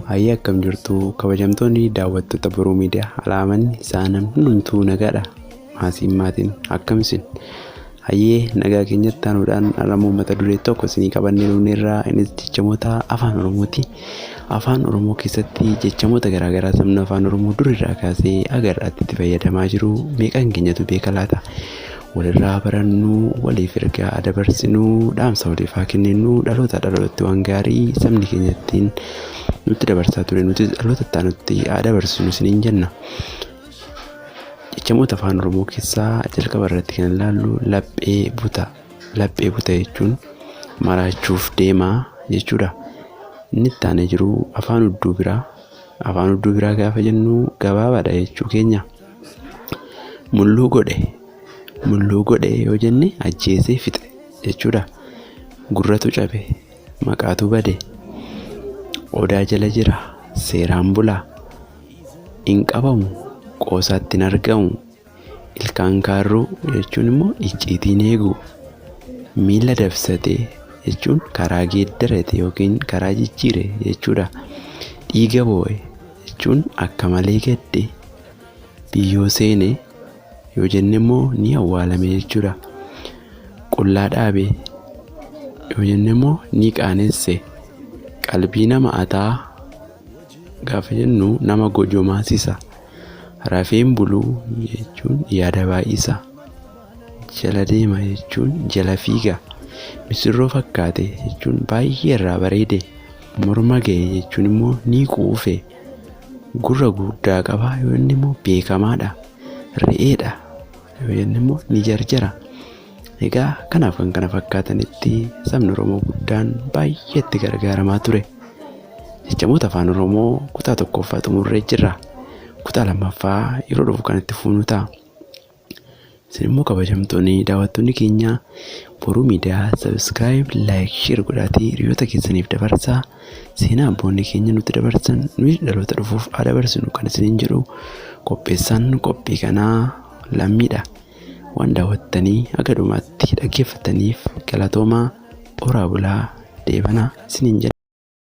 Ayyaa akkam jirtu kabajamtoonni daawwattoota Boruu Miidiyaa alaamanni isaanii hundumtuu nagaadha. Maatiin akkamisin hayyee nagaa keenyatti aanuudhaan alamoo mata duree tokko isinii qabannee dhufneerraa. Innis jechamoota afaan Oromooti. Afaan Oromoo keessatti jechamoota garaagaraa sabni afaan Oromoo durirraa kaasee agarraatti itti fayyadamaa jiru meeqaan keenyatu beeka laata? Walirraa barannuu, waliif ergaa dabarsinuu, dhaamsa waliif haa kenninu, dhaloota dhalootaatti waan gaarii sabni keenya ittiin nutti dabarsaa ture nuti dhaloota itti haa dabarsinu isiniin jenna. Jechamoota afaan Oromoo keessaa jalqaba irratti kan ilaallu laphee buta. Laphee buta jechuun maraachuuf deemaa jechuudha. Inni itti aanee jiru afaan hudduu biraa. Afaan hudduu biraa gaafa jennu gabaabaadha jechuu keenya. Mulluu godhe yoo jenne ajjeesee fixe jechuudha. Gurratu cabe, maqaatu bade, odaa jala jira, seeraan bulaa, hin qabamu, qoosaatti hin argamu, ilkaan kaarruu jechuun immoo icciitiin eegu, miila dabsate jechuun karaa geeddarate yookiin karaa jijjiire jechuudha. Dhiiga boo'e jechuun akka malee gadde, biyyoo seene yoo jenne immoo ni awwaalame jechuudha. Qullaa dhaabe yoo jenne immoo ni qaanesse. Qalbii nama ataa gaafa jennu nama gojomaasisa. Rafeen buluu jechuun yaada baay'isa. Jala deema jechuun jala fiiga. Misirroo fakkaate jechuun baay'ee irraa bareede. Morma ga'e jechuun immoo ni quufe. Gurra guddaa qaba yoo inni immoo beekamaadha. Re'eedha yoo jenne immoo ni jarjara. Egaa kanaaf kan kana fakkaatanitti sabni Oromoo guddaan baay'ee itti gargaaramaa ture. Jechamoota afaan Oromoo kutaa tokkoffaa xumurree jirra. Kutaa lammaffaa yeroo dhufu kan itti fuunu ta'a. Isin immoo kabajamtoonni daawwattoonni keenya Boruu Miidiyaa subscribe, like, share godhaatii hiriyoota keessaniif dabarsaa. Seenaa abboonni keenya nutti dabarsan nuyi dhaloota dhufuuf haa dabarsinu kan isiniin jedhu. Qopheessaan qophii kanaa Lammiidha. Waan daawwattanii akka dhumaatti dhaggeeffataniif galatoomaa. Oraa bulaa deebanaa isiniin jedha.